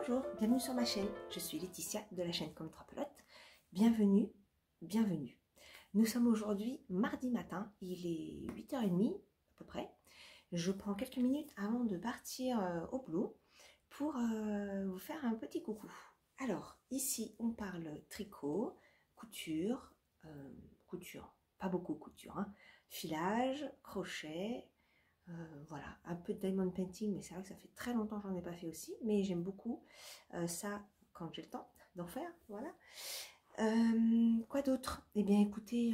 Bonjour, bienvenue sur ma chaîne. Je suis Laetitia de la chaîne Comme 3 Pelotes. Bienvenue, bienvenue. Nous sommes aujourd'hui mardi matin, il est 8h30 à peu près. Je prends quelques minutes avant de partir au boulot pour vous faire un petit coucou. Alors, ici on parle tricot, couture, pas beaucoup couture, hein, filage, crochet. Voilà, un peu de diamond painting, mais c'est vrai que ça fait très longtemps que j'en ai pas fait aussi, mais j'aime beaucoup ça quand j'ai le temps d'en faire, voilà. Quoi d'autre? Eh bien écoutez,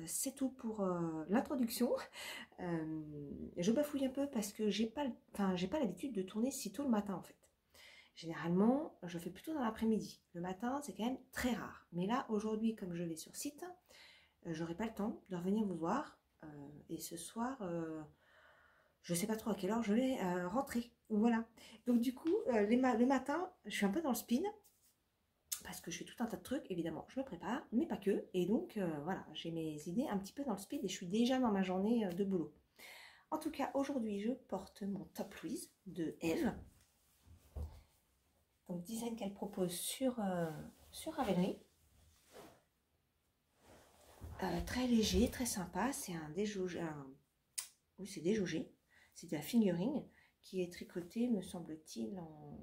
c'est tout pour l'introduction. Je bafouille un peu parce que j'ai pas l'habitude de tourner si tôt le matin en fait. Généralement, je fais plutôt dans l'après-midi. Le matin, c'est quand même très rare. Mais là, aujourd'hui, comme je vais sur site, j'aurai pas le temps de revenir vous voir. Et ce soir... je ne sais pas trop à quelle heure je vais rentrer. Voilà. Donc du coup, le matin, je suis un peu dans le spin. Parce que je fais tout un tas de trucs. Évidemment, je me prépare, mais pas que. Et donc, voilà, j'ai mes idées un petit peu dans le speed. Et je suis déjà dans ma journée de boulot. En tout cas, aujourd'hui, je porte mon Top Louise de Eve. Donc, design qu'elle propose sur Ravelry. Très léger, très sympa. C'est un déjaugé. Oui, c'est déjaugé. C'est de la fingering qui est tricotée, me semble-t-il, en,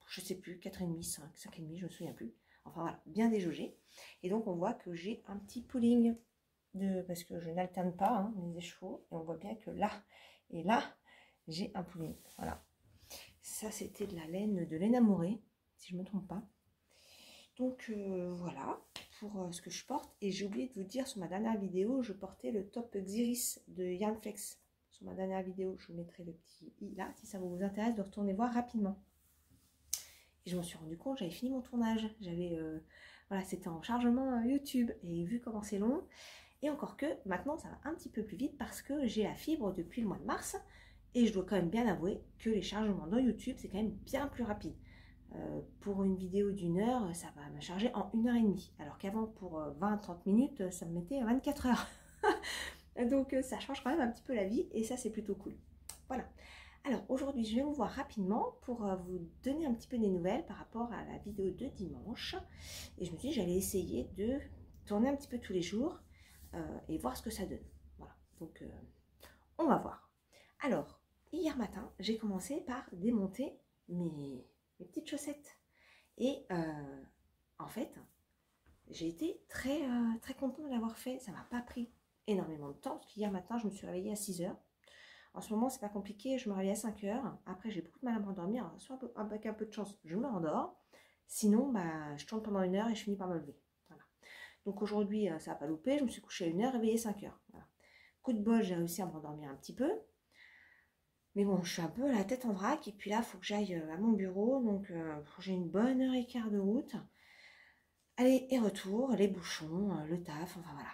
je sais plus, 4,5, 5, 5,5, je me souviens plus. Enfin voilà, bien déjaugé. Et donc on voit que j'ai un petit pooling, parce que je n'alterne pas hein, les écheveaux. Et on voit bien que là et là, j'ai un pooling. Voilà. Ça, c'était de la laine amourée, si je ne me trompe pas. Donc voilà pour ce que je porte. Et j'ai oublié de vous dire, sur ma dernière vidéo, je portais le top Xiris de Yarnflex. Sur ma dernière vidéo, je vous mettrai le petit i là, si ça vous intéresse de retourner voir rapidement. Et je me suis rendu compte, j'avais fini mon tournage. Voilà, c'était en chargement YouTube. Et vu comment c'est long, et encore que maintenant ça va un petit peu plus vite parce que j'ai la fibre depuis le mois de mars. Et je dois quand même bien avouer que les chargements dans YouTube, c'est quand même bien plus rapide. Pour une vidéo d'1 heure, ça va me charger en 1h30. Alors qu'avant, pour 20-30 minutes, ça me mettait à 24 heures. Donc ça change quand même un petit peu la vie et ça, c'est plutôt cool. Voilà. Alors aujourd'hui, je vais vous voir rapidement pour vous donner un petit peu des nouvelles par rapport à la vidéo de dimanche. Et je me suis dit, j'allais essayer de tourner un petit peu tous les jours et voir ce que ça donne. Voilà. Donc on va voir. Alors, hier matin, j'ai commencé par démonter mes petites chaussettes. Et en fait, j'ai été très contente de l'avoir fait. Ça m'a pas pris énormément de temps parce qu'hier matin, je me suis réveillée à 6h. En ce moment, c'est pas compliqué. Je me réveille à 5h. Après, j'ai beaucoup de mal à m'endormir. Soit avec un peu de chance, je me rendors. Sinon, bah, je tourne pendant 1 heure et je finis par me lever. Voilà. Donc aujourd'hui, ça n'a pas loupé. Je me suis couchée à 1h, réveillée 5h. Voilà. Coup de bol, j'ai réussi à me rendormir un petit peu. Mais bon, je suis un peu la tête en vrac. Et puis là, il faut que j'aille à mon bureau. Donc, j'ai une bonne heure et quart de route. Allez et retour, les bouchons, le taf, enfin voilà.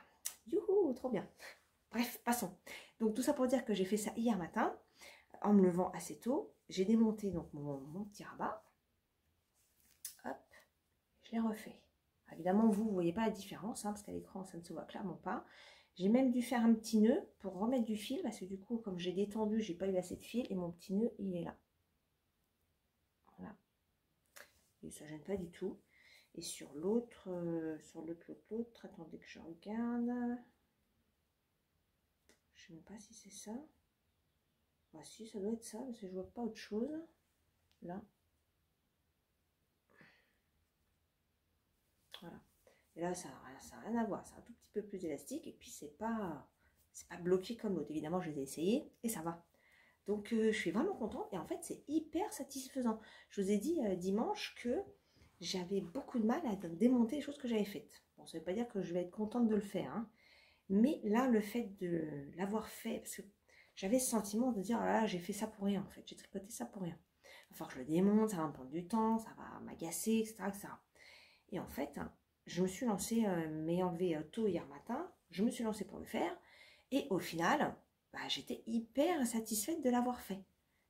Youhou, trop bien. Bref, passons. Donc tout ça pour dire que j'ai fait ça hier matin, en me levant assez tôt. J'ai démonté donc mon petit rabat. Hop, je l'ai refait. Évidemment, vous ne voyez pas la différence, hein, parce qu'à l'écran, ça ne se voit clairement pas. J'ai même dû faire un petit nœud pour remettre du fil, parce que du coup, comme j'ai détendu, j'ai pas eu assez de fil, et mon petit nœud, il est là. Voilà. Et ça gêne pas du tout. Et sur l'autre, attendez que je regarde. Je sais même pas si c'est ça. Ah si, ça doit être ça, parce que je vois pas autre chose. Là. Voilà. Et là, ça n'a rien à voir. C'est un tout petit peu plus élastique. Et puis, c'est pas bloqué comme l'autre. Évidemment, je les ai essayés et ça va. Donc, je suis vraiment contente. Et en fait, c'est hyper satisfaisant. Je vous ai dit dimanche que j'avais beaucoup de mal à démonter les choses que j'avais faites. Bon, ça ne veut pas dire que je vais être contente de le faire. Hein. Mais là, le fait de l'avoir fait, parce que j'avais ce sentiment de dire, oh là, j'ai fait ça pour rien, en fait. J'ai tricoté ça pour rien. Il va falloir que je le démonte, ça va me prendre du temps, ça va m'agacer, etc., etc. Et en fait, je me suis lancée, m'ayant levé tôt hier matin, je me suis lancée pour le faire. Et au final, bah, j'étais hyper satisfaite de l'avoir fait.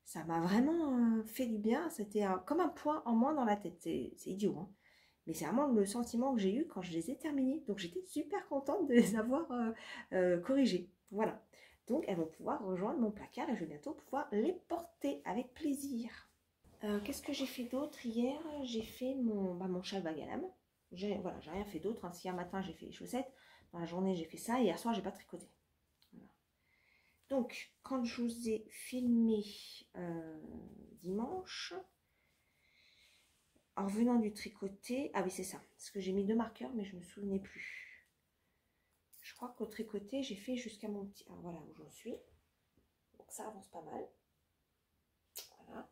Ça m'a vraiment fait du bien. C'était comme un poids en moins dans la tête. C'est idiot, hein. Mais c'est vraiment le sentiment que j'ai eu quand je les ai terminés. Donc j'étais super contente de les avoir corrigées. Voilà. Donc elles vont pouvoir rejoindre mon placard et je vais bientôt pouvoir les porter avec plaisir. Qu'est-ce que j'ai fait d'autre hier? J'ai fait mon châle bag à lame. Voilà, j'ai rien fait d'autre, hein. Si un matin j'ai fait les chaussettes, dans la journée j'ai fait ça, et hier soir j'ai pas tricoté. Voilà. Donc, quand je vous ai filmé dimanche, en revenant du tricoté, ah oui c'est ça, parce que j'ai mis 2 marqueurs mais je me souvenais plus. Je crois qu'au tricoté j'ai fait jusqu'à mon petit, alors voilà où j'en suis, donc ça avance pas mal. Voilà.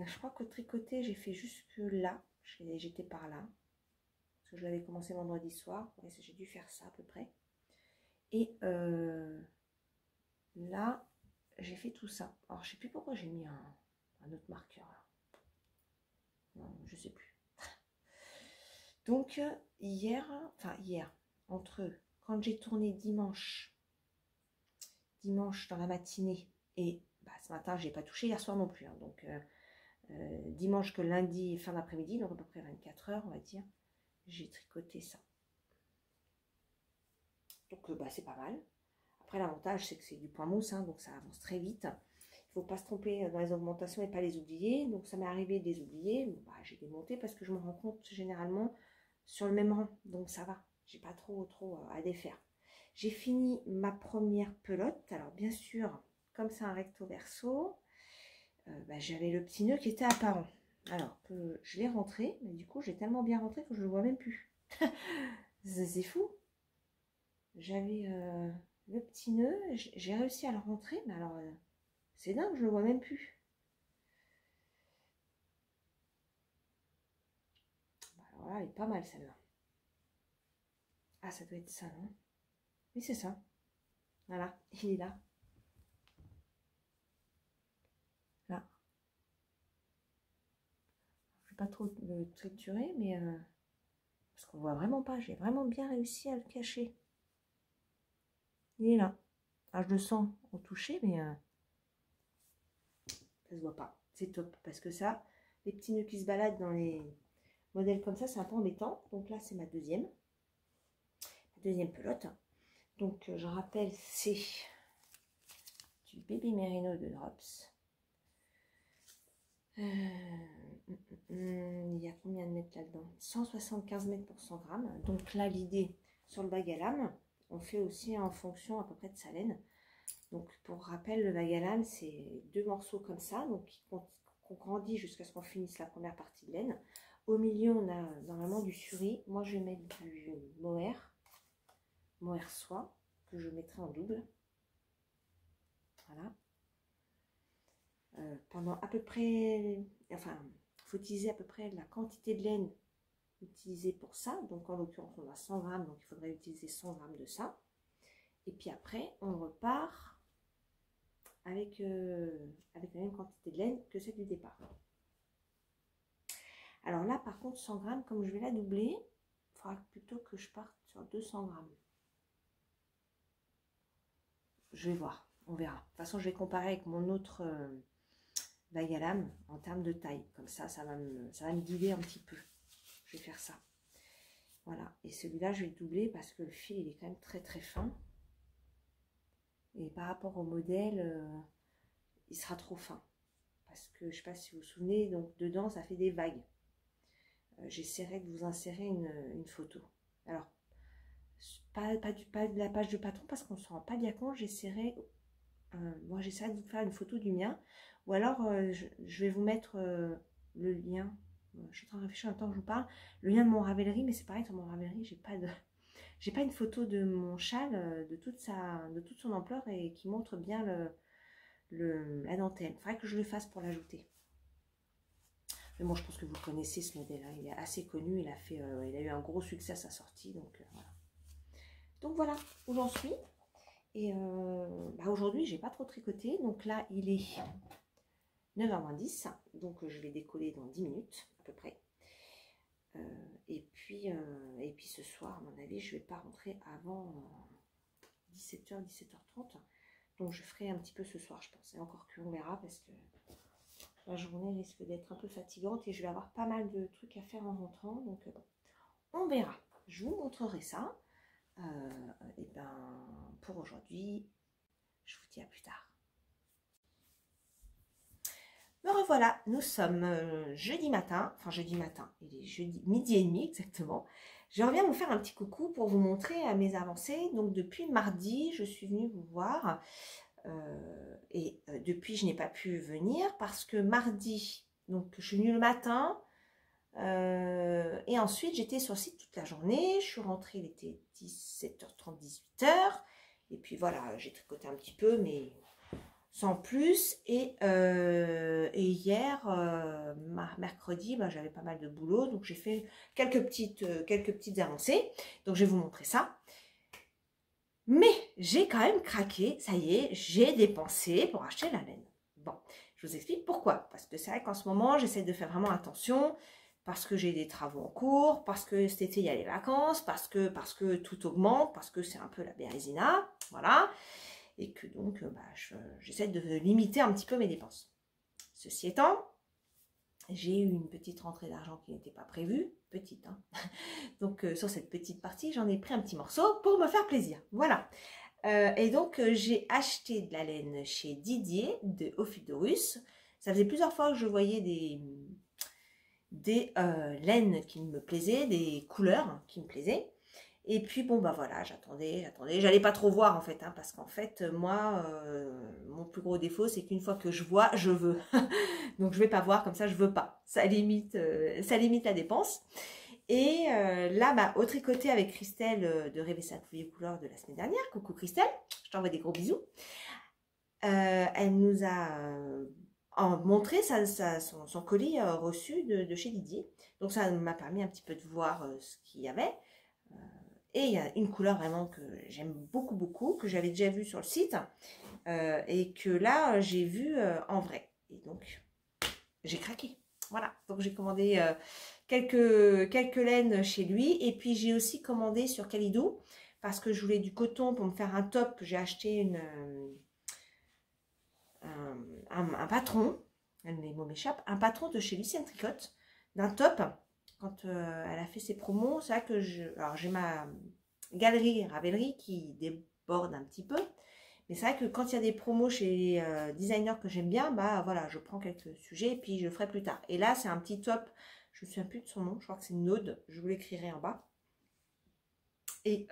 Je crois qu'au tricoté j'ai fait jusque là, j'étais par là, parce que je l'avais commencé vendredi soir, ouais, j'ai dû faire ça à peu près. Et là j'ai fait tout ça. Alors je sais plus pourquoi j'ai mis un autre marqueur là. Non, je sais plus. Donc hier, entre quand j'ai tourné dimanche dans la matinée et ce matin j'ai pas touché, hier soir non plus, hein, donc dimanche que lundi fin d'après-midi, donc à peu près 24 heures on va dire, j'ai tricoté ça. Donc c'est pas mal. Après l'avantage c'est que c'est du point mousse, hein, donc ça avance très vite. Il ne faut pas se tromper dans les augmentations et pas les oublier. Donc ça m'est arrivé de les oublier. Bon, j'ai démonté parce que je me rends compte généralement sur le même rang. Donc ça va. J'ai pas trop à défaire. J'ai fini ma première pelote. Alors bien sûr, comme c'est un recto verso, j'avais le petit nœud qui était apparent. Alors que je l'ai rentré, mais du coup j'ai tellement bien rentré que je le vois même plus. C'est fou. J'avais le petit nœud, j'ai réussi à le rentrer, mais alors c'est dingue, je le vois même plus. Alors là, elle est pas mal celle-là. Ah, ça doit être ça, non? Oui, c'est ça. Voilà, il est là. Là. Je vais pas trop le triturer, mais parce qu'on voit vraiment pas. J'ai vraiment bien réussi à le cacher. Il est là. Ah, je le sens au toucher, mais ça se voit pas. C'est top parce que ça, les petits nœuds qui se baladent dans les modèles comme ça, c'est un peu embêtant. Donc là, c'est ma deuxième pelote. Donc je rappelle, c'est du Baby Merino de Drops. Il y a combien de mètres là-dedans? 175 mètres pour 100 grammes. Donc là, l'idée sur le bag à lame, on fait aussi en fonction à peu près de sa laine. Donc pour rappel, le bag à lame, c'est 2 morceaux comme ça, donc qu'on grandit jusqu'à ce qu'on finisse la première partie de laine. Au milieu, on a normalement du suri. Moi, je vais mettre du mohair soie, que je mettrai en double. Voilà. Pendant à peu près, enfin, il faut utiliser à peu près la quantité de laine utilisée pour ça. Donc en l'occurrence, on a 100 grammes, donc il faudrait utiliser 100 grammes de ça. Et puis après, on repart avec la même quantité de laine que celle du départ. Alors là, par contre, 100 grammes, comme je vais la doubler, il faudra plutôt que je parte sur 200 grammes. Je vais voir, on verra. De toute façon, je vais comparer avec mon autre bag à lame en termes de taille. Comme ça, ça va me guider un petit peu. Je vais faire ça. Voilà. Et celui-là, je vais le doubler parce que le fil, il est quand même très très fin. Et par rapport au modèle, il sera trop fin. Parce que, je ne sais pas si vous vous souvenez, donc dedans, ça fait des vagues. J'essaierai de vous insérer une photo. Alors, pas de la page de patron parce qu'on ne se rend pas bien compte. J'essaierai de vous faire une photo du mien. Ou alors, je vais vous mettre le lien. Je suis en train de réfléchir en même temps que je vous parle. Le lien de mon Ravelry, mais c'est pareil, sur mon Ravelry, j'ai pas une photo de mon châle de toute son ampleur et qui montre bien la dentelle. Il faudrait que je le fasse pour l'ajouter. Mais bon, je pense que vous connaissez ce modèle, hein. Il est assez connu, il a eu un gros succès à sa sortie, donc voilà. Donc voilà où j'en suis. Et aujourd'hui, j'ai pas trop tricoté, donc là, il est 9h10, donc je vais décoller dans 10 minutes à peu près. Et puis ce soir, à mon avis, je vais pas rentrer avant 17h, 17h30. Donc je ferai un petit peu ce soir, je pense. Et encore qu'on verra parce que la journée risque d'être un peu fatigante et je vais avoir pas mal de trucs à faire en rentrant. Donc bon, on verra. Je vous montrerai ça. Et ben pour aujourd'hui, je vous dis à plus tard. Me revoilà, nous sommes jeudi matin, enfin jeudi matin, il est jeudi midi et demi exactement. Je reviens vous faire un petit coucou pour vous montrer mes avancées. Donc depuis mardi, je suis venue vous voir et depuis je n'ai pas pu venir parce que mardi, donc je suis venue le matin et ensuite j'étais sur le site toute la journée. Je suis rentrée, il était 17h30, 18h et puis voilà, j'ai tricoté un petit peu mais sans plus. Et hier, mercredi, j'avais pas mal de boulot, donc j'ai fait quelques petites avancées. Donc je vais vous montrer ça. Mais j'ai quand même craqué, ça y est, j'ai dépensé pour acheter la laine. Bon, je vous explique pourquoi. Parce que c'est vrai qu'en ce moment, j'essaie de faire vraiment attention, parce que j'ai des travaux en cours, parce que cet été, il y a les vacances, parce que tout augmente, parce que c'est un peu la bérésina, voilà. Et que donc j'essaie de limiter un petit peu mes dépenses. Ceci étant, j'ai eu une petite rentrée d'argent qui n'était pas prévue, petite, hein. Donc sur cette petite partie, j'en ai pris un petit morceau pour me faire plaisir, voilà. Et donc j'ai acheté de la laine chez Didier de Ophidorus. Ça faisait plusieurs fois que je voyais des laines qui me plaisaient, des couleurs qui me plaisaient. Et puis bon voilà, j'attendais, j'allais pas trop voir en fait, hein, parce qu'en fait moi, mon plus gros défaut c'est qu'une fois que je vois, je veux. Donc je vais pas voir comme ça, je veux pas. Ça limite la dépense. Et là, au tricoté avec Christelle de Rêver sa fouille couleur de la semaine dernière, coucou Christelle, je t'envoie des gros bisous. Elle nous a montré son colis reçu de chez Didier. Donc ça m'a permis un petit peu de voir ce qu'il y avait. Et il y a une couleur vraiment que j'aime beaucoup, que j'avais déjà vue sur le site et que là, j'ai vu en vrai. Et donc, j'ai craqué. Voilà, donc j'ai commandé quelques laines chez lui. Et puis, j'ai aussi commandé sur Calidou parce que je voulais du coton pour me faire un top. J'ai acheté un patron, les mots m'échappent, un patron de chez Lucienne Tricotte, d'un top. Quand elle a fait ses promos, c'est vrai que j'ai ma galerie Ravelry qui déborde un petit peu, mais c'est vrai que quand il y a des promos chez les designers que j'aime bien, voilà, je prends quelques sujets et puis je le ferai plus tard. Et là, c'est un petit top, je ne me souviens plus de son nom, je crois que c'est Naude, je vous l'écrirai en bas. Et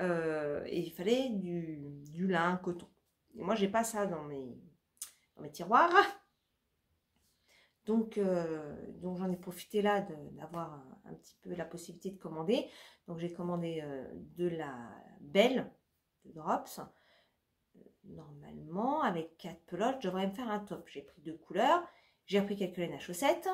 il fallait du lin, coton. Et moi, j'ai pas ça dans mes tiroirs. Donc j'en ai profité là d'avoir un petit peu la possibilité de commander. Donc j'ai commandé de la belle de Drops, normalement avec 4 pelotes. Je devrais me faire un top. J'ai pris 2 couleurs. J'ai repris quelques laines à chaussettes.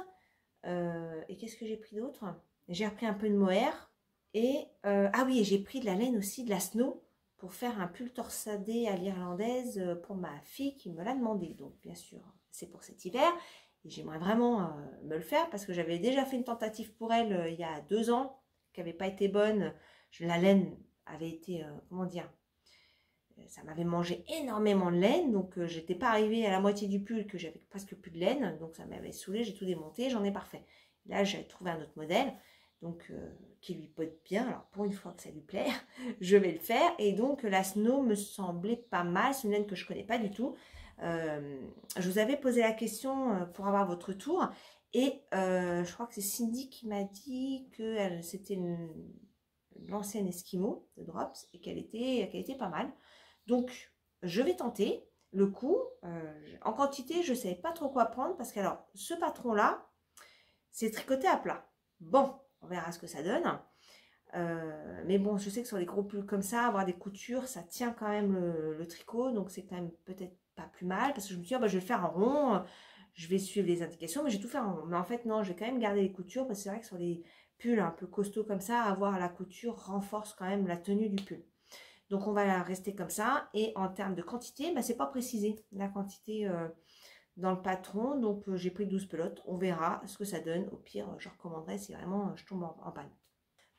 Et qu'est-ce que j'ai pris d'autre? J'ai repris un peu de mohair. Et ah oui, j'ai pris de la laine aussi, de la snow, pour faire un pull torsadé à l'irlandaise pour ma fille qui me l'a demandé. Donc bien sûr, c'est pour cet hiver. Et j'aimerais vraiment me le faire parce que j'avais déjà fait une tentative pour elle il y a 2 ans qui n'avait pas été bonne. La laine avait été, comment dire, ça m'avait mangé énormément de laine. Donc j'étais pas arrivée à la moitié du pull que j'avais presque plus de laine. Donc ça m'avait saoulée, j'ai tout démonté, j'en ai parfait. Là j'ai trouvé un autre modèle donc qui lui pote bien. Alors pour une fois que ça lui plaît, je vais le faire. Et donc la Snow me semblait pas mal. C'est une laine que je connais pas du tout. Je vous avais posé la question pour avoir votre retour et je crois que c'est Cindy qui m'a dit que c'était l'ancienne Esquimau de Drops et qu'elle était pas mal. Donc je vais tenter le coup. En quantité, je ne savais pas trop quoi prendre parce que alors ce patron là, c'est tricoté à plat. Bon, on verra ce que ça donne. Mais bon, je sais que sur les gros pulls comme ça, avoir des coutures, ça tient quand même le tricot. Donc c'est quand même peut-être pas plus mal parce que je me suis dit, je vais le faire en rond, je vais suivre les indications, mais je vais tout faire en rond. Mais en fait, non, je vais quand même garder les coutures parce que c'est vrai que sur les pulls un peu costauds comme ça, avoir la couture renforce quand même la tenue du pull. Donc on va rester comme ça. Et en termes de quantité, c'est pas précisé la quantité dans le patron. Donc j'ai pris 12 pelotes. On verra ce que ça donne. Au pire, je recommanderai si vraiment je tombe en panne.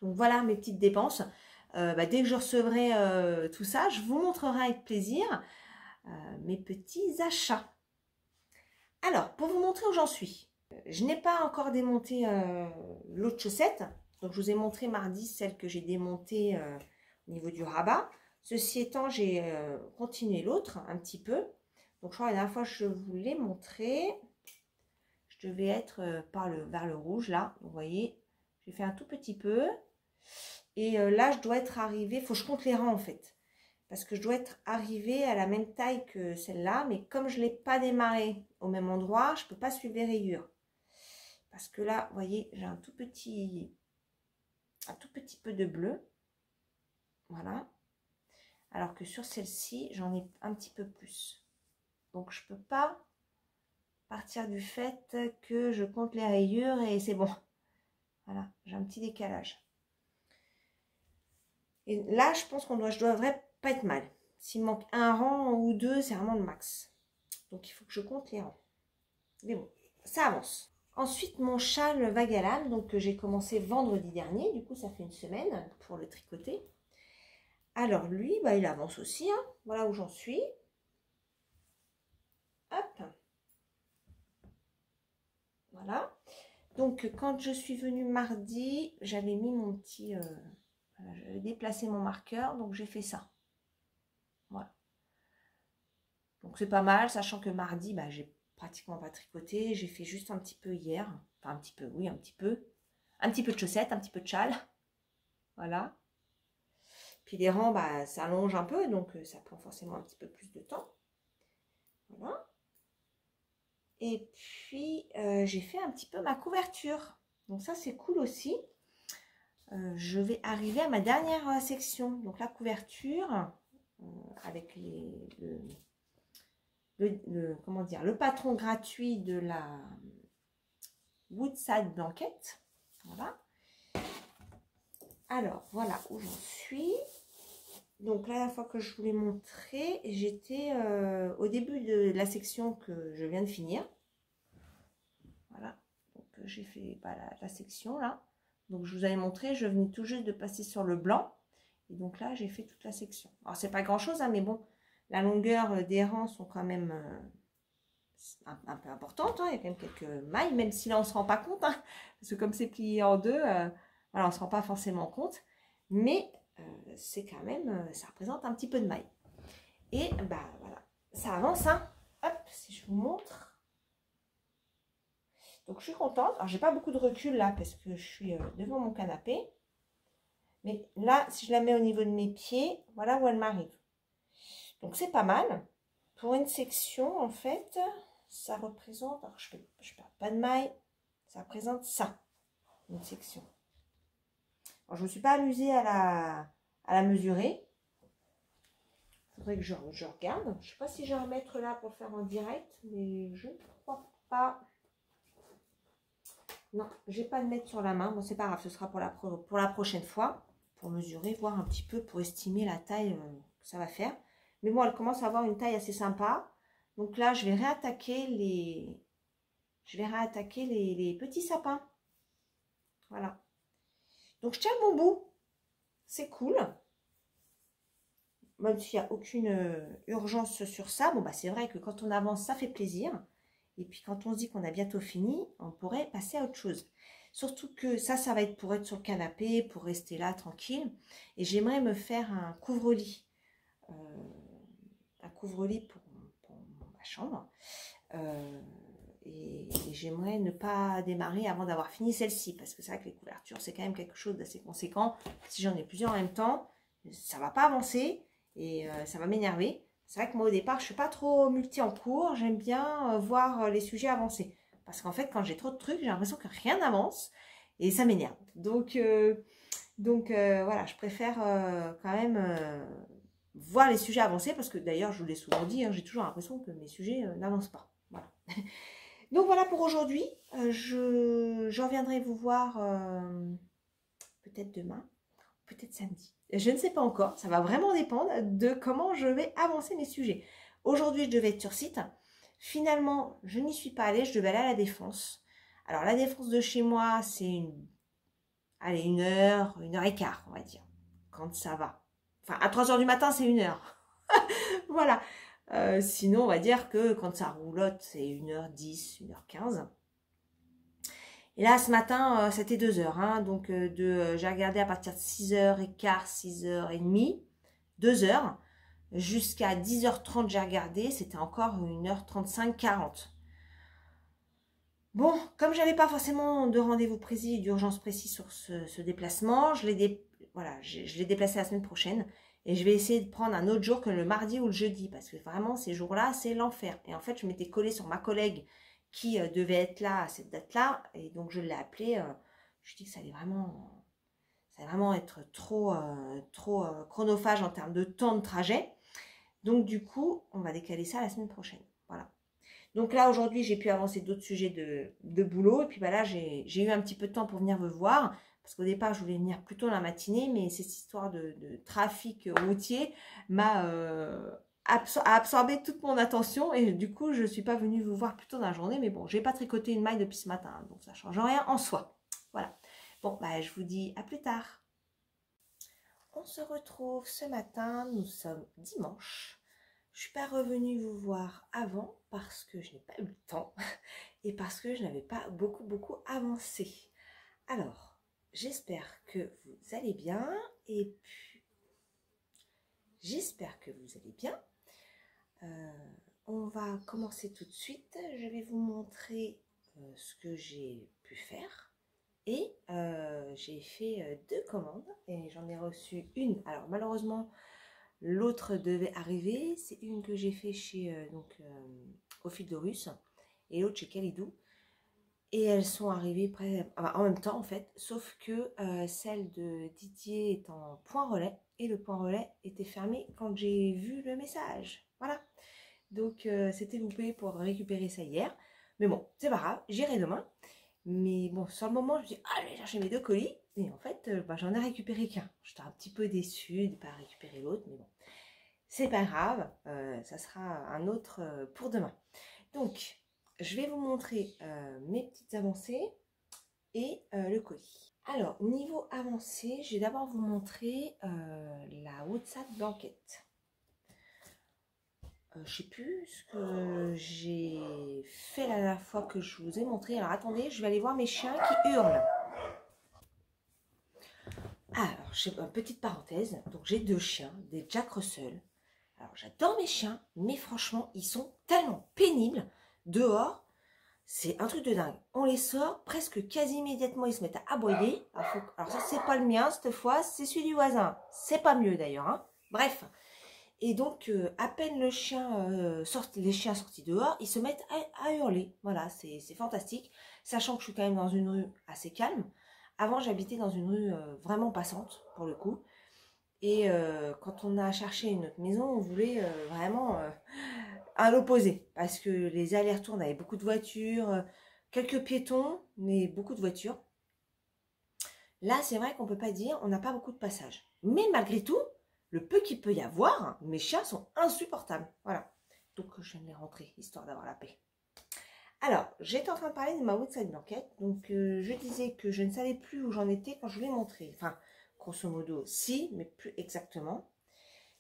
Donc voilà mes petites dépenses. Dès que je recevrai tout ça, je vous montrerai avec plaisir mes petits achats. Alors, pour vous montrer où j'en suis, je n'ai pas encore démonté l'autre chaussette. Donc, je vous ai montré mardi celle que j'ai démontée au niveau du rabat. Ceci étant, j'ai continué l'autre un petit peu. Donc, je crois que la dernière fois, je vous l'ai montré. Je je devais être vers le rouge, là. Vous voyez, j'ai fait un tout petit peu. Et là, je dois être arrivée, il faut que je compte les rangs en fait. Parce que je dois être arrivée à la même taille que celle-là. Mais comme je ne l'ai pas démarré au même endroit, je ne peux pas suivre les rayures. Parce que là, vous voyez, j'ai un tout petit peu de bleu. Voilà. Alors que sur celle-ci, j'en ai un petit peu plus. Donc, je ne peux pas partir du fait que je compte les rayures et c'est bon. Voilà, j'ai un petit décalage. Et là, je pense je devrais pas être mal. S'il manque un rang ou deux, c'est vraiment le max. Donc, il faut que je compte les rangs. Mais bon, ça avance. Ensuite, mon châle vague à l'âme, donc que j'ai commencé vendredi dernier. Du coup, ça fait une semaine pour le tricoter. Alors, lui, bah, il avance aussi. Hein. Voilà où j'en suis. Hop. Voilà. Donc, quand je suis venue mardi, j'avais mis mon petit... voilà, j'avais déplacé mon marqueur, donc j'ai fait ça. Voilà. Donc, c'est pas mal, sachant que mardi, bah, j'ai pratiquement pas tricoté. J'ai fait juste un petit peu hier. Enfin, un petit peu, oui, un petit peu. Un petit peu de chaussettes, un petit peu de châle. Voilà. Puis les rangs, bah, ça allonge un peu, donc ça prend forcément un petit peu plus de temps. Voilà. Et puis, j'ai fait un petit peu ma couverture. Donc ça, c'est cool aussi. Je vais arriver à ma dernière section. Donc la couverture, avec comment dire, le patron gratuit de la Woodside Blanket. Voilà. Alors, voilà où j'en suis. Donc, la dernière fois que je vous l'ai montré, j'étais au début de la section que je viens de finir. Voilà. Donc, j'ai fait la section là. Donc, je vous avais montré, je venais tout juste de passer sur le blanc. Et donc là, j'ai fait toute la section. Alors, c'est pas grand-chose, hein, mais bon, la longueur des rangs sont quand même un peu importante. Hein. Il y a quand même quelques mailles, même si là, on ne se rend pas compte. Hein, parce que comme c'est plié en deux, voilà, on ne se rend pas forcément compte. Mais c'est quand même, ça représente un petit peu de maille. Et bah voilà, ça avance. Hein. Hop, si je vous montre. Donc, je suis contente. Alors, j'ai pas beaucoup de recul là parce que je suis devant mon canapé. Mais là, si je la mets au niveau de mes pieds, voilà où elle m'arrive. Donc, c'est pas mal. Pour une section, en fait, ça représente... Alors, je perds pas de maille. Ça représente ça, une section. Alors, je ne me suis pas amusée à la mesurer. Il faudrait que je regarde. Je ne sais pas si je vais en mettre là pour le faire en direct, mais je ne crois pas. Non, je ne vais pas le mettre sur la main. Bon, c'est pas grave, ce sera pour la prochaine fois. Pour mesurer, voir un petit peu, pour estimer la taille que ça va faire. Mais bon, elle commence à avoir une taille assez sympa. Donc là, je vais réattaquer les petits sapins. Voilà. Donc, je tiens le bon bout. C'est cool. Même s'il n'y a aucune urgence sur ça. Bon, bah, c'est vrai que quand on avance, ça fait plaisir. Et puis, quand on se dit qu'on a bientôt fini, on pourrait passer à autre chose. Surtout que ça va être pour être sur le canapé, pour rester là, tranquille. Et j'aimerais me faire un couvre-lit. Un couvre-lit pour ma chambre. Et j'aimerais ne pas démarrer avant d'avoir fini celle-ci. Parce que c'est vrai que les couvertures, c'est quand même quelque chose d'assez conséquent. Si j'en ai plusieurs en même temps, ça ne va pas avancer. Et ça va m'énerver. C'est vrai que moi, au départ, je ne suis pas trop multi en cours. J'aime bien voir les sujets avancer. Parce qu'en fait, quand j'ai trop de trucs, j'ai l'impression que rien n'avance. Et ça m'énerve. Donc voilà, je préfère quand même voir les sujets avancer. Parce que d'ailleurs, je vous l'ai souvent dit, hein, j'ai toujours l'impression que mes sujets n'avancent pas. Voilà. Donc voilà pour aujourd'hui. Je reviendrai vous voir peut-être demain, peut-être samedi. Je ne sais pas encore, ça va vraiment dépendre de comment je vais avancer mes sujets. Aujourd'hui, je devais être sur site. Finalement, je n'y suis pas allée, je devais aller à la Défense. Alors, la Défense de chez moi, c'est une heure et quart, on va dire, quand ça va. Enfin, à 3 h du matin, c'est 1 heure. Voilà. Sinon, on va dire que quand ça roulotte, c'est 1 h 10, 1 h 15. Et là, ce matin, c'était 2 heures. Hein, donc, j'ai regardé à partir de 6h15, 6h30, 2 heures. Jusqu'à 10h30, j'ai regardé. C'était encore 1 h 35, 40. Bon, comme j'avais pas forcément de rendez-vous précis, d'urgence précis sur ce déplacement, voilà, je l'ai déplacé la semaine prochaine. Et je vais essayer de prendre un autre jour que le mardi ou le jeudi. Parce que vraiment, ces jours-là, c'est l'enfer. Et en fait, je m'étais collée sur ma collègue qui devait être là à cette date-là. Et donc, je l'ai appelée. Je dis que ça allait vraiment être trop chronophage en termes de temps de trajet. Donc, du coup, on va décaler ça la semaine prochaine. Voilà. Donc là, aujourd'hui, j'ai pu avancer d'autres sujets de boulot. Et puis bah, là, j'ai eu un petit peu de temps pour venir me voir. Parce qu'au départ, je voulais venir plutôt dans la matinée. Mais cette histoire de trafic routier m'a a absorbé toute mon attention. Et du coup, je ne suis pas venue vous voir plutôt dans la journée. Mais bon, je n'ai pas tricoté une maille depuis ce matin. Hein, donc ça ne change rien en soi. Voilà. Bon, bah, je vous dis à plus tard. On se retrouve ce matin. Nous sommes dimanche. Je ne suis pas revenue vous voir avant parce que je n'ai pas eu le temps et parce que je n'avais pas beaucoup avancé. Alors, j'espère que vous allez bien et puis j'espère que vous allez bien. On va commencer tout de suite. Je vais vous montrer ce que j'ai pu faire. Et j'ai fait 2 commandes et j'en ai reçu une. Alors malheureusement, l'autre devait arriver. C'est une que j'ai fait chez au fil de Russe et l'autre chez Kalidou. Et elles sont arrivées en même temps en fait. Sauf que celle de Didier est en point relais et le point relais était fermé quand j'ai vu le message. Voilà. Donc c'était loupé pour récupérer ça hier. Mais bon, c'est pas grave, j'irai demain. Mais bon, sur le moment, je me dis, ah, je vais chercher mes 2 colis. Et en fait, j'en ai récupéré qu'un. J'étais un petit peu déçue de ne pas récupérer l'autre, mais bon, c'est pas grave. Ça sera un autre pour demain. Donc, je vais vous montrer mes petites avancées et le colis. Alors, niveau avancée, je vais d'abord vous montrer la WhatsApp Blanquette. Je ne sais plus ce que j'ai fait la dernière fois que je vous ai montré. Alors attendez, je vais aller voir mes chiens qui hurlent. Alors, petite parenthèse, donc j'ai 2 chiens, des Jack Russell. Alors j'adore mes chiens, mais franchement, ils sont tellement pénibles. Dehors, c'est un truc de dingue. On les sort, presque quasi immédiatement, ils se mettent à aboyer. Alors ça, c'est pas le mien cette fois, c'est celui du voisin. C'est pas mieux d'ailleurs, hein. Bref. Et donc, à peine les chiens sortis dehors, ils se mettent à hurler. Voilà, c'est fantastique. Sachant que je suis quand même dans une rue assez calme. Avant, j'habitais dans une rue vraiment passante, pour le coup. Et quand on a cherché une autre maison, on voulait vraiment à l'opposé. Parce que les allers-retours, on avait beaucoup de voitures, quelques piétons, mais beaucoup de voitures. Là, c'est vrai qu'on ne peut pas dire, on n'a pas beaucoup de passages. Mais malgré tout, le peu qu'il peut y avoir, mes chiens sont insupportables. Voilà. Donc, je viens de les rentrer, histoire d'avoir la paix. Alors, j'étais en train de parler de ma WhatsApp Blanquette. Donc, je disais que je ne savais plus où j'en étais quand je vous l'ai montré. Enfin, grosso modo, si, mais plus exactement.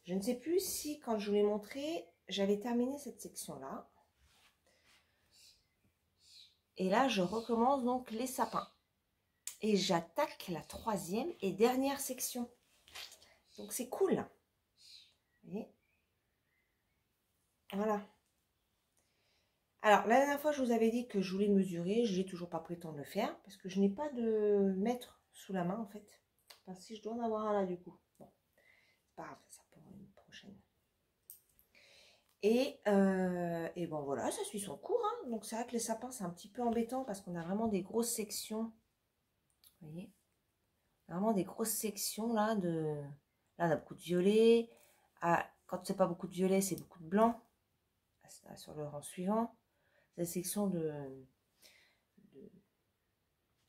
Je ne sais plus si, quand je vous l'ai montré, j'avais terminé cette section-là. Et là, je recommence donc les sapins. Et j'attaque la 3e et dernière section. Donc, c'est cool. Vous voyez ? Voilà. Alors, la dernière fois, je vous avais dit que je voulais mesurer. Je n'ai toujours pas pris le temps de le faire parce que je n'ai pas de mètre sous la main, en fait. Enfin, si je dois en avoir un là, du coup. Bon, c'est pas grave, ça pour une prochaine. Et bon, voilà, ça suit son cours. Hein. Donc, c'est vrai que les sapins, c'est un petit peu embêtant parce qu'on a vraiment des grosses sections. Vous voyez ? Vraiment des grosses sections, là, Là, on a beaucoup de violet. Ah, quand c'est pas beaucoup de violet, c'est beaucoup de blanc. Là, sur le rang suivant. La section de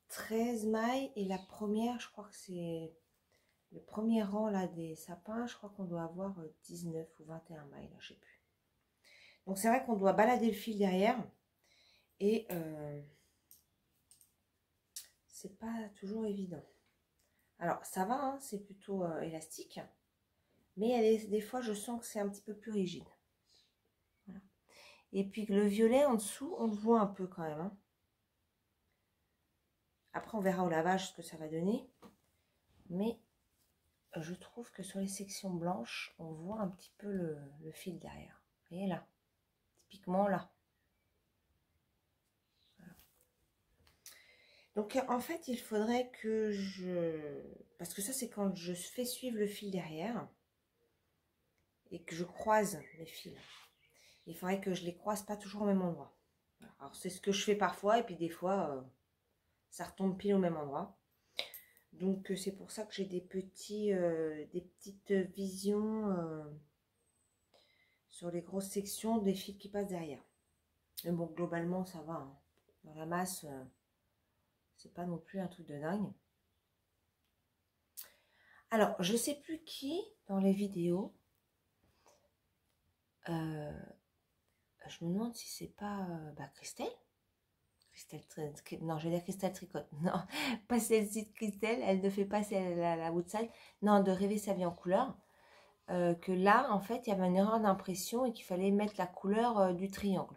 13 mailles. Et la première, je crois que c'est le premier rang là des sapins. Je crois qu'on doit avoir 19 ou 21 mailles, là, je sais plus. Donc c'est vrai qu'on doit balader le fil derrière. Et c'est pas toujours évident. Alors ça va, hein, c'est plutôt élastique. Mais il y a des fois, je sens que c'est un petit peu plus rigide. Voilà. Et puis le violet en dessous, on le voit un peu quand même. Hein. Après, on verra au lavage ce que ça va donner. Mais je trouve que sur les sections blanches, on voit un petit peu le fil derrière. Vous voyez là, typiquement là. Voilà. Donc en fait, il faudrait que parce que ça c'est quand je fais suivre le fil derrière et que je croise les fils. Il faudrait que je les croise pas toujours au même endroit. Voilà. Alors c'est ce que je fais parfois et puis des fois ça retombe pile au même endroit. Donc c'est pour ça que j'ai des petites visions sur les grosses sections des fils qui passent derrière. Mais bon, globalement ça va, hein. Dans la masse, c'est pas non plus un truc de dingue. Alors, je sais plus qui dans les vidéos. Je me demande si c'est pas Christelle. Non, je vais dire Christelle Tricotte. Non, pas celle-ci de Christelle. Elle ne fait pas celle la Woodside. Non, de Rêver sa vie en couleur. Que là, en fait, il y avait une erreur d'impression et qu'il fallait mettre la couleur du triangle.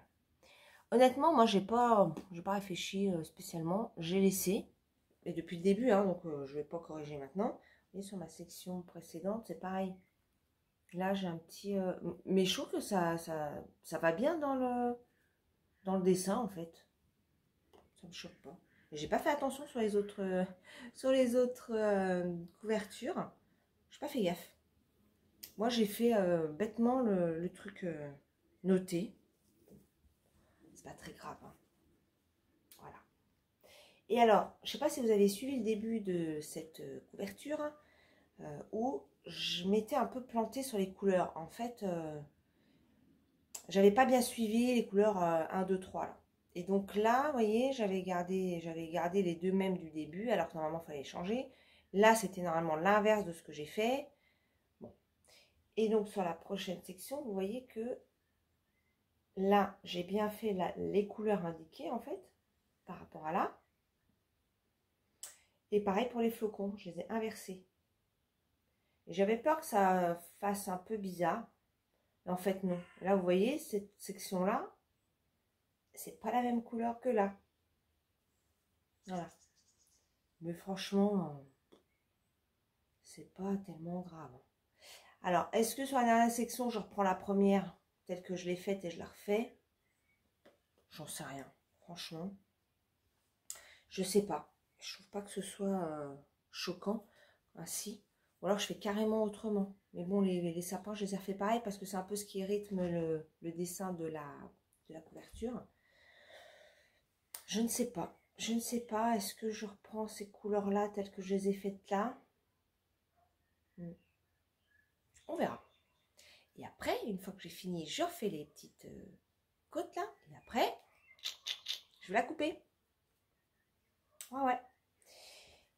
Honnêtement, moi, j'ai pas réfléchi spécialement. J'ai laissé. Et depuis le début, hein, donc je vais pas corriger maintenant. Et sur ma section précédente, c'est pareil. Là, j'ai un petit... mais je trouve que ça va bien dans le dessin, en fait. Ça me choque pas. J'ai pas fait attention sur les autres, couvertures. J'ai pas fait gaffe. Moi, j'ai fait bêtement le truc noté. C'est pas très grave, hein. Voilà. Et alors, je sais pas si vous avez suivi le début de cette couverture où je m'étais un peu plantée sur les couleurs. En fait, j'avais pas bien suivi les couleurs 1, 2, 3 là. Et donc là, vous voyez, j'avais gardé les deux mêmes du début, alors que normalement, il fallait changer. Là, c'était normalement l'inverse de ce que j'ai fait. Bon. Et donc, sur la prochaine section, vous voyez que là, j'ai bien fait les couleurs indiquées, en fait, par rapport à là. Et pareil pour les flocons, je les ai inversés. J'avais peur que ça fasse un peu bizarre. Mais en fait, non. Là, vous voyez, cette section-là, c'est pas la même couleur que là. Voilà. Mais franchement, c'est pas tellement grave. Alors, est-ce que sur la dernière section, je reprends la première telle que je l'ai faite et je la refais? J'en sais rien. Franchement, je sais pas. Je trouve pas que ce soit choquant ainsi. Ou alors je fais carrément autrement. Mais bon, les sapins, je les ai refait pareil parce que c'est un peu ce qui rythme le dessin de la couverture. Je ne sais pas. Je ne sais pas. Est-ce que je reprends ces couleurs-là telles que je les ai faites là? On verra. Et après, une fois que j'ai fini, je refais les petites côtes là. Et après, je vais la couper. Ouais.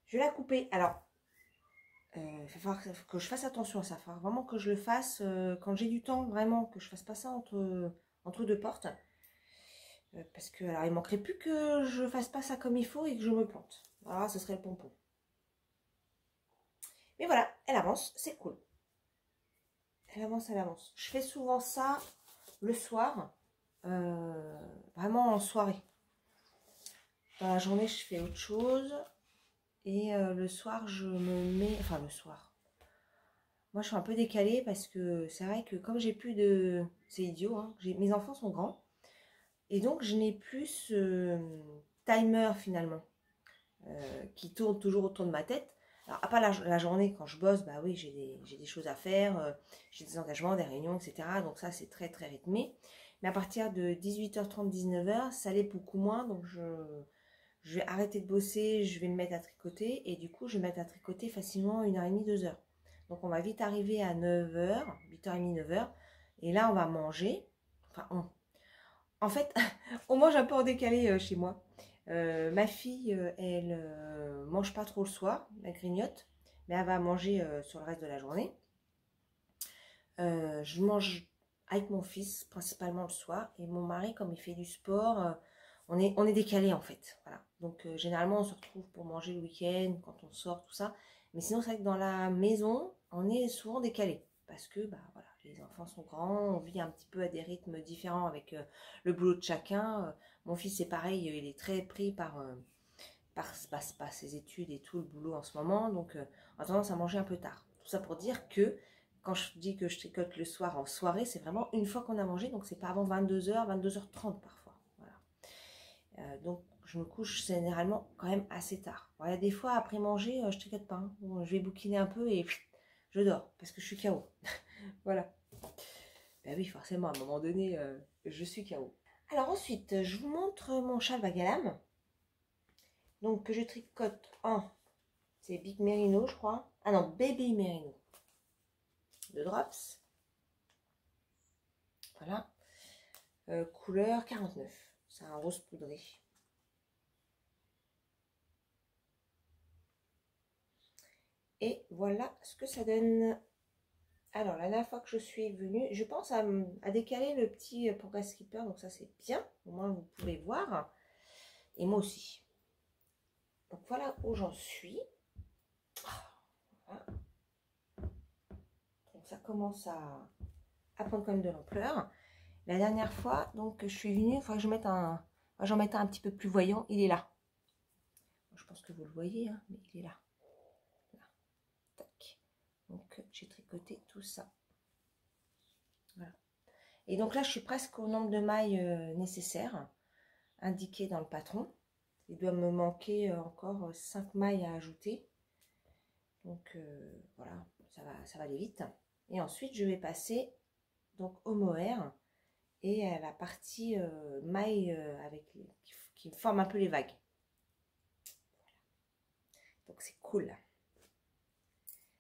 Je vais la couper. Alors, il va falloir que je fasse attention à ça. Il va falloir vraiment que je le fasse quand j'ai du temps, vraiment, que je fasse pas ça entre deux portes. Parce que, alors, il manquerait plus que je fasse pas ça comme il faut et que je me plante. Alors, ce serait le pompon. Mais voilà, elle avance, c'est cool. Elle avance, elle avance. Je fais souvent ça le soir, vraiment en soirée. Dans la journée, je fais autre chose. Et le soir, je me mets... Enfin, le soir. Moi, je suis un peu décalée parce que c'est vrai que comme j'ai plus de... C'est idiot, hein. Mes enfants sont grands. Et donc, je n'ai plus ce timer, finalement, qui tourne toujours autour de ma tête. Alors, à part la journée, quand je bosse, bah oui, j'ai des choses à faire. J'ai des engagements, des réunions, etc. Donc ça, c'est très, très rythmé. Mais à partir de 18h30, 19h, ça l'est beaucoup moins. Donc, je vais arrêter de bosser, je vais me mettre à tricoter. Et du coup, je vais me mettre à tricoter facilement 1h30, 2h. Donc, on va vite arriver à 9h, 8h30, 9h. Et là, on va manger. Enfin, en fait, on mange un peu en décalé chez moi. Ma fille, elle mange pas trop le soir, elle grignote. Mais elle va manger sur le reste de la journée. Je mange avec mon fils, principalement le soir. Et mon mari, comme il fait du sport... on est décalé en fait, voilà. Donc généralement on se retrouve pour manger le week-end, quand on sort, tout ça. Mais sinon c'est vrai que dans la maison, on est souvent décalé. Parce que bah, voilà, les enfants sont grands, on vit un petit peu à des rythmes différents avec le boulot de chacun. Mon fils c'est pareil, il est très pris par ses études et tout, le boulot en ce moment. Donc on a tendance à manger un peu tard. Tout ça pour dire que quand je dis que je tricote le soir en soirée, c'est vraiment une fois qu'on a mangé. Donc c'est pas avant 22h, 22h30 parfois. Donc, je me couche généralement quand même assez tard. Bon, il y a des fois, après manger, je tricote pas. Hein. Bon, je vais bouquiner un peu et je dors parce que je suis KO. Voilà. Ben oui, forcément, à un moment donné, je suis KO. Alors ensuite, je vous montre mon châle vague à lame. Donc, que je tricote en... C'est Big Merino, je crois. Ah non, Baby Merino. De Drops. Voilà. Couleur 49. C'est un rose poudré. Et voilà ce que ça donne. Alors, la dernière fois que je suis venue, je pense à décaler le petit Progress Keeper. Donc ça, c'est bien. Au moins, vous pouvez voir. Et moi aussi. Donc, voilà où j'en suis. Voilà. Donc, ça commence à prendre quand même de l'ampleur. La dernière fois, donc, je suis venue. Il faudrait que je mette j'en mette un petit peu plus voyant. Il est là. Je pense que vous le voyez, hein, mais il est là. Là. Tac. Donc, j'ai tricoté tout ça. Voilà. Et donc là, je suis presque au nombre de mailles nécessaires, indiquées dans le patron. Il doit me manquer encore 5 mailles à ajouter. Donc voilà, ça va aller vite. Et ensuite, je vais passer donc au mohair et à la partie maille qui forme un peu les vagues. Donc c'est cool.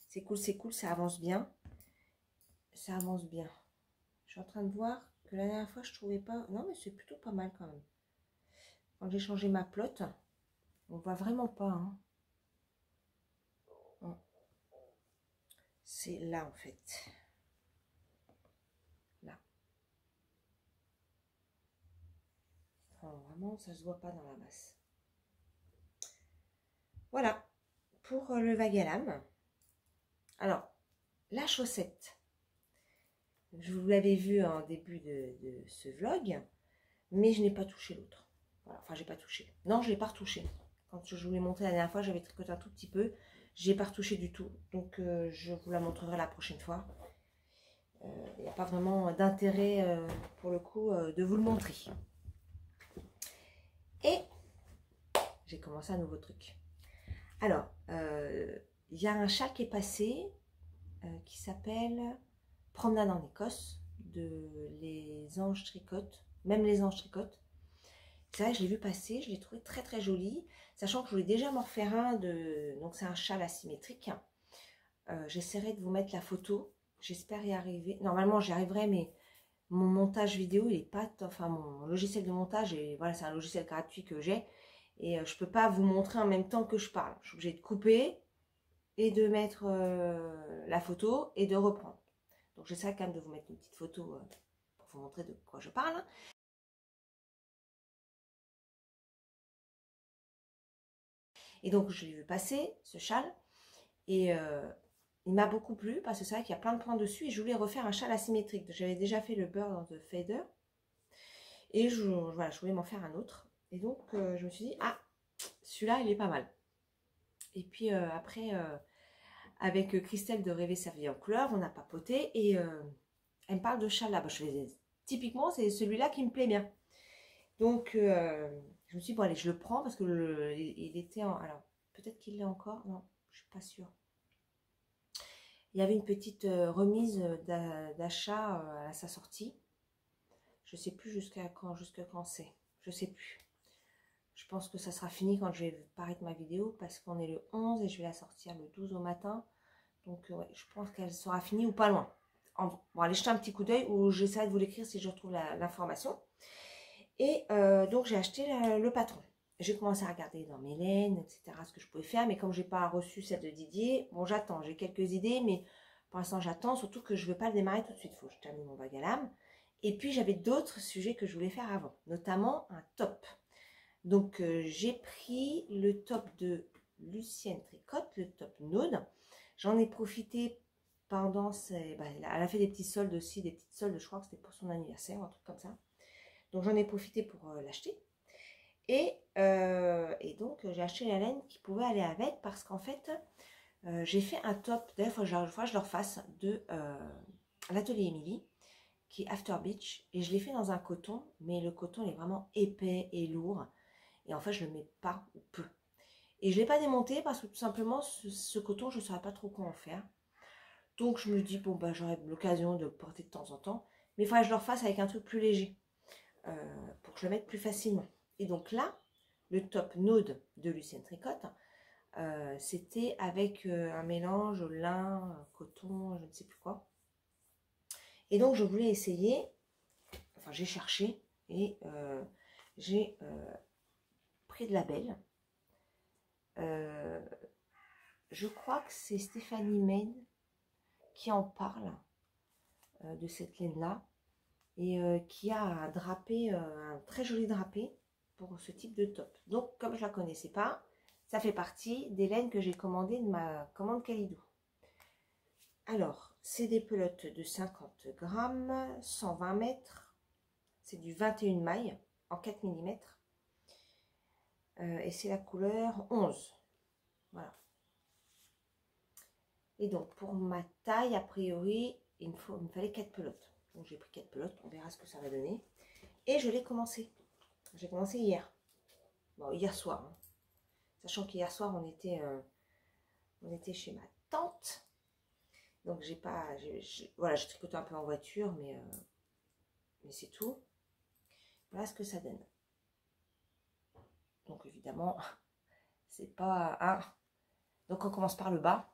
C'est cool, c'est cool, ça avance bien. Ça avance bien. Je suis en train de voir que la dernière fois, je trouvais pas... Non, mais c'est plutôt pas mal quand même. Quand j'ai changé ma plotte, on voit vraiment pas. Hein. C'est là en fait. Là. Enfin, vraiment, ça se voit pas dans la masse. Voilà. Pour le vague à lame. Alors, la chaussette. Je vous l'avais vu en début de ce vlog, mais je n'ai pas touché l'autre. Voilà. Enfin, j'ai pas touché. Non, je l'ai pas retouché. Quand je vous l'ai montré la dernière fois, j'avais tricoté un tout petit peu. J'ai pas retouché du tout. Donc, je vous la montrerai la prochaine fois. Il n'y a pas vraiment d'intérêt, pour le coup, de vous le montrer. Et j'ai commencé un nouveau truc. Alors, il y a un châle qui est passé, qui s'appelle Promenade en Écosse, de Les Anges Tricotent. Même Les Anges Tricotent. C'est vrai, je l'ai vu passer, je l'ai trouvé très très joli, sachant que je voulais déjà m'en faire un donc c'est un châle asymétrique. J'essaierai de vous mettre la photo, j'espère y arriver. Normalement j'y arriverai, mais mon montage vidéo il est pas top. Enfin, mon logiciel de montage, et voilà, c'est un logiciel gratuit que j'ai, et je peux pas vous montrer en même temps que je parle. Je suis obligée de couper et de mettre la photo et de reprendre. Donc j'essaierai quand même de vous mettre une petite photo pour vous montrer de quoi je parle. Et donc, je l'ai vu passer, ce châle, et il m'a beaucoup plu, parce que c'est vrai qu'il y a plein de points dessus, et je voulais refaire un châle asymétrique. J'avais déjà fait le Bird de Fader, et voilà, je voulais m'en faire un autre. Et donc, je me suis dit, ah, celui-là, il est pas mal. Et puis, après, avec Christelle de Rêver sa vie en couleur, on a papoté, et elle me parle de châle là. Bah, je faisais, typiquement, c'est celui-là qui me plaît bien. Donc, je me suis dit, bon, allez, je le prends parce que il était en... Alors, peut-être qu'il l'est encore. Non, je suis pas sûre. Il y avait une petite remise d'achat à sa sortie. Je sais plus jusqu'à quand c'est. Je sais plus. Je pense que ça sera fini quand je vais paraître ma vidéo parce qu'on est le 11 et je vais la sortir le 12 au matin. Donc, ouais, je pense qu'elle sera finie ou pas loin. Bon, allez jeter un petit coup d'œil ou j'essaierai de vous l'écrire si je retrouve l'information. Et donc, j'ai acheté le patron. J'ai commencé à regarder dans mes laines, etc., ce que je pouvais faire. Mais comme je n'ai pas reçu celle de Didier, bon, j'attends. J'ai quelques idées, mais pour l'instant, j'attends. Surtout que je ne veux pas le démarrer tout de suite. Il faut que je termine mon vague à lame. Et puis, j'avais d'autres sujets que je voulais faire avant, notamment un top. Donc, j'ai pris le top de Lucienne Tricotte, le top Naude. J'en ai profité pendant... elle a fait des petits soldes aussi, des petites soldes, je crois que c'était pour son anniversaire, un truc comme ça. Donc, j'en ai profité pour l'acheter. Et donc, j'ai acheté la laine qui pouvait aller avec parce qu'en fait, j'ai fait un top. D'ailleurs, il faut que je le refasse de l'atelier Émilie, qui est After Beach. Et je l'ai fait dans un coton, mais le coton est vraiment épais et lourd. Et en fait, je ne le mets pas ou peu. Et je ne l'ai pas démonté parce que tout simplement, ce coton, je ne saurais pas trop quoi en faire. Donc, je me dis, bon, bah, j'aurai l'occasion de le porter de temps en temps. Mais il faudrait que je le refasse avec un truc plus léger pour que je le mette plus facilement. Et donc là, le top Node de Lucienne Tricotte, c'était avec un mélange lin, coton, je ne sais plus quoi. Et donc, je voulais essayer, enfin, j'ai cherché et j'ai pris de la belle. Je crois que c'est Stéphanie Maine qui en parle de cette laine-là et qui a un drapé, un très joli drapé pour ce type de top. Donc, comme je ne la connaissais pas, ça fait partie des laines que j'ai commandées de ma commande Calidou. Alors, c'est des pelotes de 50 grammes, 120 mètres. C'est du 21 mailles en 4 mm. Et c'est la couleur 11. Voilà. Et donc, pour ma taille, a priori, il me fallait 4 pelotes. Donc, j'ai pris 4 pelotes. On verra ce que ça va donner. Et je l'ai commencé. J'ai commencé hier. Bon, hier soir. Hein. Sachant qu'hier soir, on était chez ma tante. Donc, voilà, j'ai tricoté un peu en voiture, mais c'est tout. Voilà ce que ça donne. Donc, évidemment, c'est pas un... Donc, on commence par le bas.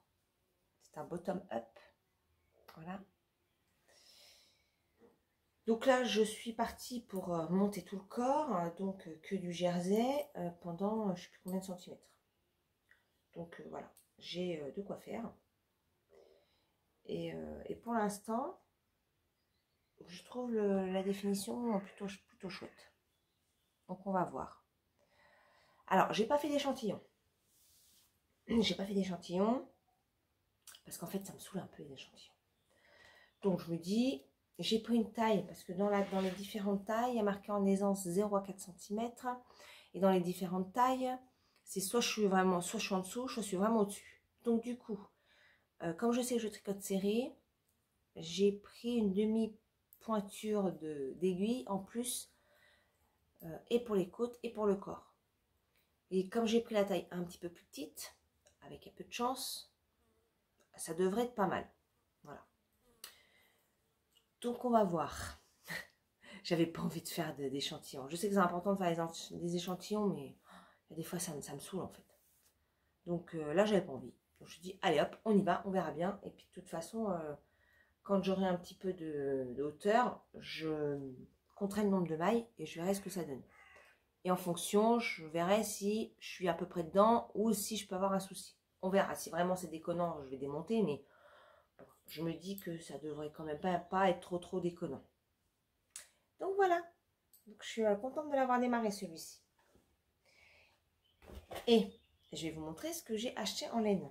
C'est un bottom up. Voilà. Donc là, je suis partie pour monter tout le corps. Donc, que du jersey pendant, je ne sais plus combien de centimètres. Donc, voilà. J'ai de quoi faire. Et pour l'instant, je trouve la définition plutôt chouette. Donc, on va voir. Alors, j'ai pas fait d'échantillon. J'ai pas fait d'échantillon parce qu'en fait, ça me saoule un peu les échantillons. Donc, je me dis, j'ai pris une taille parce que dans les différentes tailles, il y a marqué en aisance 0 à 4 cm. Et dans les différentes tailles, c'est soit je suis en dessous, soit je suis vraiment au-dessus. Donc, du coup, comme je sais que je tricote serré, j'ai pris une demi-pointure d'aiguille en plus, et pour les côtes et pour le corps. Et comme j'ai pris la taille un petit peu plus petite, avec un peu de chance, ça devrait être pas mal. Voilà. Donc on va voir. J'avais pas envie de faire d'échantillons. Je sais que c'est important de faire des échantillons, mais des fois ça me saoule en fait. Donc là j'avais pas envie. Donc je dis allez hop, on y va, on verra bien. Et puis de toute façon, quand j'aurai un petit peu de hauteur, je compterai le nombre de mailles et je verrai ce que ça donne. Et en fonction, je verrai si je suis à peu près dedans ou si je peux avoir un souci. On verra. Si vraiment c'est déconnant, je vais démonter, mais bon, je me dis que ça devrait quand même pas être trop déconnant. Donc voilà. Donc, je suis contente de l'avoir démarré celui-ci. Et je vais vous montrer ce que j'ai acheté en laine.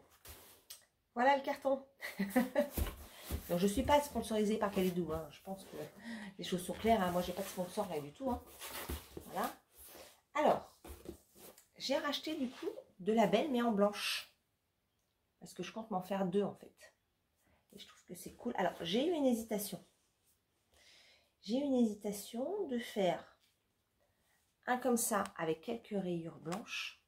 Voilà le carton. Donc je ne suis pas sponsorisée par Calidou. Hein. Je pense que les choses sont claires. Hein. Moi, je n'ai pas de sponsor rien du tout. Hein. Voilà. Alors, j'ai racheté du coup de la belle mais en blanche. Parce que je compte m'en faire 2 en fait. Et je trouve que c'est cool. Alors, j'ai eu une hésitation. J'ai eu une hésitation de faire un comme ça avec quelques rayures blanches.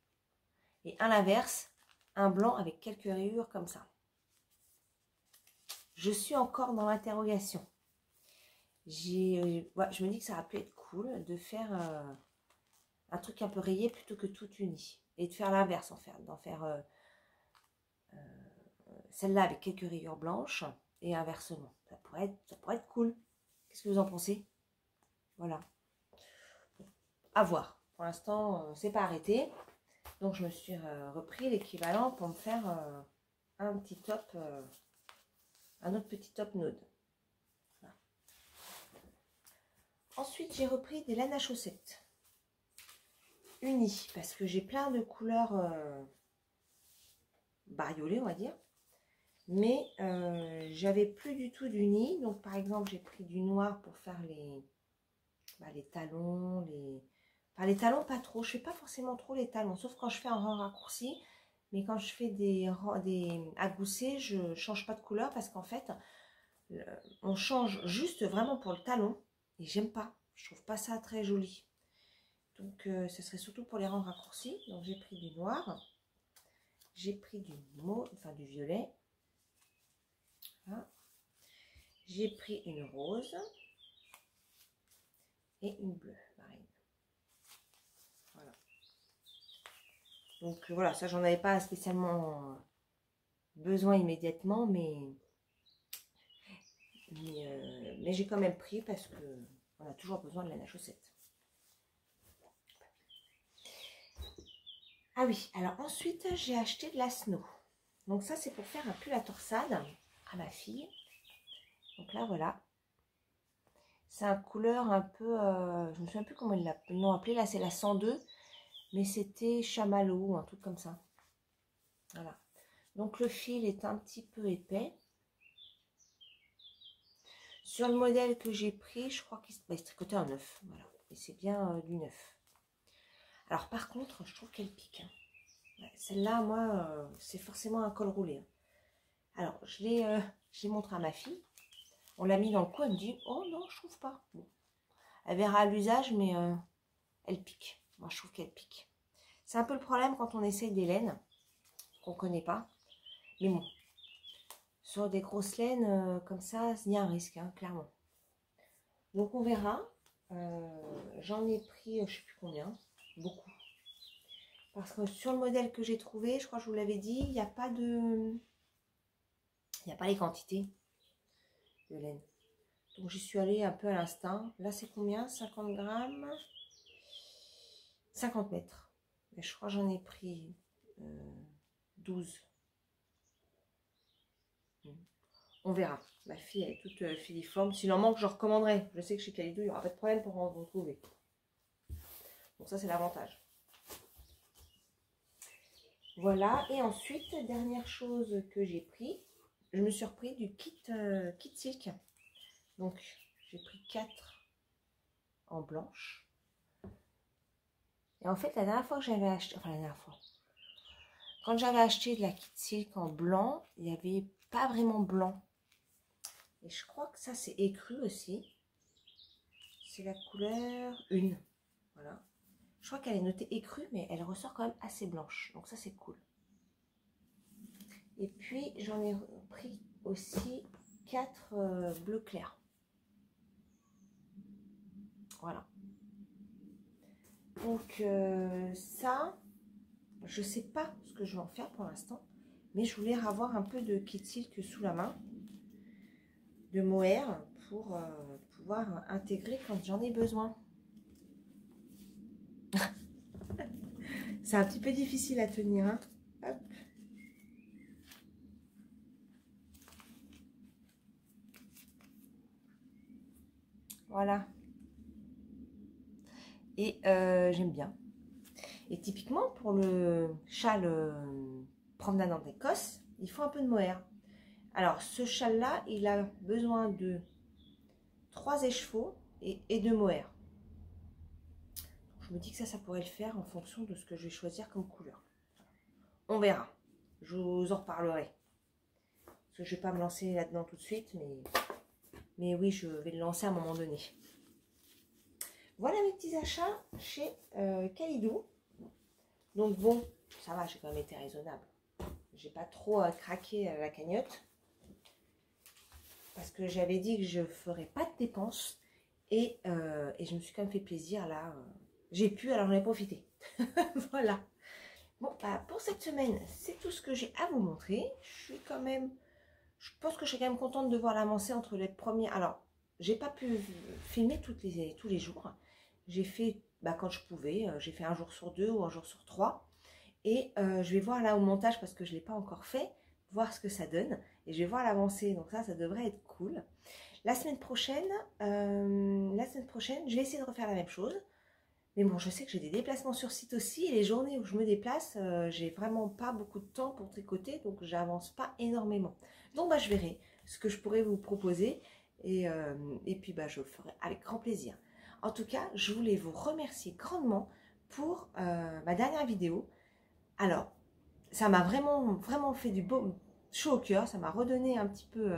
Et à l'inverse, un blanc avec quelques rayures comme ça. Je suis encore dans l'interrogation. Je me dis que ça aurait pu être cool de faire un truc un peu rayé plutôt que tout uni. Et de faire l'inverse en fait. D'en faire celle-là avec quelques rayures blanches et inversement. Ça pourrait être cool. Qu'est-ce que vous en pensez? Voilà. À voir. Pour l'instant, c'est pas arrêté. Donc, je me suis repris l'équivalent pour me faire un petit top, un autre petit top Node. Voilà. Ensuite, j'ai repris des laines à chaussettes unies parce que j'ai plein de couleurs bariolées, on va dire. Mais j'avais plus du tout d'uni. Donc, par exemple, j'ai pris du noir pour faire les talons, Enfin, les talons, pas trop. Je fais pas forcément trop les talons, sauf quand je fais un rang raccourci. Mais quand je fais des agoussés, je change pas de couleur parce qu'en fait, on change juste vraiment pour le talon. Et j'aime pas. Je trouve pas ça très joli. Donc ce serait surtout pour les rendre raccourcis. Donc j'ai pris du noir, j'ai pris du du violet, voilà. J'ai pris une rose et une bleue marine. Voilà. Donc voilà, ça j'en avais pas spécialement besoin immédiatement, mais j'ai quand même pris parce que on a toujours besoin de laine à chaussettes. Ah oui, alors ensuite j'ai acheté de la snow. Donc ça c'est pour faire un pull à torsade à ma fille. Donc là voilà. C'est un couleur un peu, je me souviens plus comment ils l'ont appelé, là c'est la 102. Mais c'était chamallow ou un truc comme ça. Voilà. Donc le fil est un petit peu épais. Sur le modèle que j'ai pris, je crois qu'il se tricotait en 9. Voilà. Et c'est bien du 9. Alors par contre, je trouve qu'elle pique. Hein. Ouais, celle-là, moi, c'est forcément un col roulé. Hein. Alors, je l'ai montré à ma fille. On l'a mis dans le coin, elle me dit, oh non, je trouve pas. Bon. Elle verra à l'usage, mais elle pique. Moi, je trouve qu'elle pique. C'est un peu le problème quand on essaye des laines qu'on ne connaît pas. Mais bon, sur des grosses laines comme ça, il y a un risque, hein, clairement. Donc, on verra. J'en ai pris, je ne sais plus combien, beaucoup. Parce que sur le modèle que j'ai trouvé, je crois que je vous l'avais dit, il n'y a pas de... Il n'y a pas les quantités de laine. Donc, j'y suis allée un peu à l'instinct. Là, c'est combien? 50 grammes 50 mètres. Et je crois que j'en ai pris 12. On verra. Ma fille, elle est toute filiforme. S'il en manque, je recommanderai. Je sais que chez Calido, il n'y aura pas de problème pour en retrouver. Donc ça, c'est l'avantage. Voilà. Et ensuite, dernière chose que j'ai pris, je me suis repris du kit silk. Donc, j'ai pris 4 en blanche. Et en fait, la dernière fois que j'avais acheté, enfin la dernière fois, quand j'avais acheté de la kit silk en blanc, il n'y avait pas vraiment blanc. Et je crois que ça, c'est écru aussi. C'est la couleur 1. Voilà. Je crois qu'elle est notée écrue, mais elle ressort quand même assez blanche. Donc ça, c'est cool. Et puis, j'en ai pris aussi 4 bleu clair. Voilà. Donc ça, je ne sais pas ce que je vais en faire pour l'instant. Mais je voulais avoir un peu de kit silk sous la main. De mohair pour pouvoir intégrer quand j'en ai besoin. C'est un petit peu difficile à tenir. Hein. Hop. Voilà. Et j'aime bien. Et typiquement, pour le châle promenade en Écosse, il faut un peu de mohair. Alors, ce châle-là, il a besoin de 3 écheveaux et de mohair. Je me dis que ça pourrait le faire en fonction de ce que je vais choisir comme couleur. On verra. Je vous en reparlerai. Parce que je ne vais pas me lancer là-dedans tout de suite, mais oui, je vais le lancer à un moment donné. Voilà mes petits achats chez Calido. Donc bon, ça va, j'ai quand même été raisonnable. J'ai pas trop craqué la cagnotte. Parce que j'avais dit que je ne ferais pas de dépenses. Et je me suis quand même fait plaisir là. J'ai pu, alors j'en ai profité. Voilà. Bon, bah, pour cette semaine, c'est tout ce que j'ai à vous montrer. Je pense que je suis quand même contente de voir l'avancée entre les premiers. Alors, j'ai pas pu filmer tous les jours. J'ai fait, quand je pouvais, j'ai fait un jour sur 2 ou un jour sur 3. Et je vais voir là au montage, parce que je ne l'ai pas encore fait, voir ce que ça donne. Et je vais voir l'avancée, donc ça devrait être cool. La semaine prochaine, je vais essayer de refaire la même chose. Mais bon, je sais que j'ai des déplacements sur site aussi. Et les journées où je me déplace, j'ai vraiment pas beaucoup de temps pour tricoter. Donc, j'avance pas énormément. Donc, je verrai ce que je pourrais vous proposer. Et puis, je le ferai avec grand plaisir. En tout cas, je voulais vous remercier grandement pour ma dernière vidéo. Alors, ça m'a vraiment fait du beau chaud au cœur. Ça m'a redonné un petit peu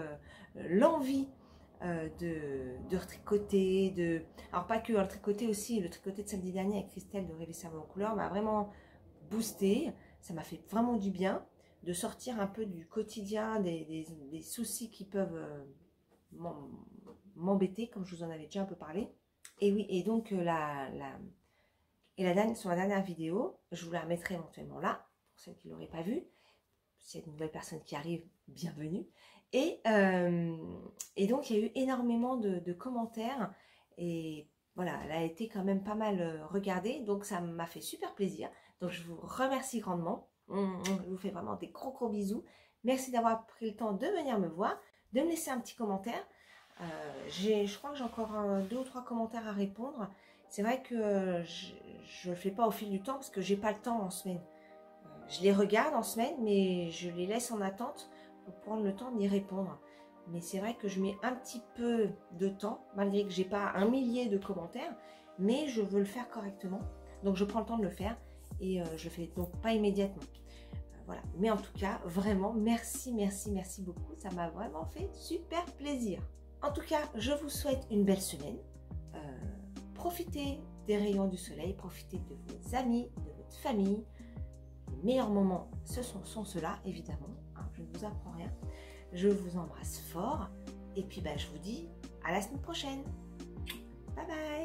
l'envie de retricoter, alors pas que le tricoter aussi, le tricoté de samedi dernier avec Christelle de Rêver Savon en couleur m'a vraiment boosté, ça m'a fait vraiment du bien de sortir un peu du quotidien, des soucis qui peuvent m'embêter, comme je vous en avais déjà un peu parlé. Et oui, et donc sur la dernière vidéo, je vous la remettrai éventuellement là, pour celles qui ne l'auraient pas vue. S'il y a de nouvelles personnes qui arrivent, bienvenue. Et donc, il y a eu énormément de commentaires. Et voilà, elle a été quand même pas mal regardée. Donc, ça m'a fait super plaisir. Donc, je vous remercie grandement. Je vous fais vraiment des gros bisous. Merci d'avoir pris le temps de venir me voir, de me laisser un petit commentaire. Je crois que j'ai encore 2 ou 3 commentaires à répondre. C'est vrai que je ne le fais pas au fil du temps parce que j'ai pas le temps en semaine. Je les regarde en semaine, mais je les laisse en attente pour prendre le temps d'y répondre. Mais c'est vrai que je mets un petit peu de temps, malgré que j'ai pas 1 millier de commentaires, mais je veux le faire correctement. Donc je prends le temps de le faire et je fais donc pas immédiatement. Voilà. Mais en tout cas, vraiment, merci beaucoup. Ça m'a vraiment fait super plaisir. En tout cas, je vous souhaite une belle semaine. Profitez des rayons du soleil, profitez de vos amis, de votre famille. Les meilleurs moments, ce sont ceux-là, évidemment. Hein, je ne vous apprends rien. Je vous embrasse fort. Et puis, je vous dis à la semaine prochaine. Bye bye.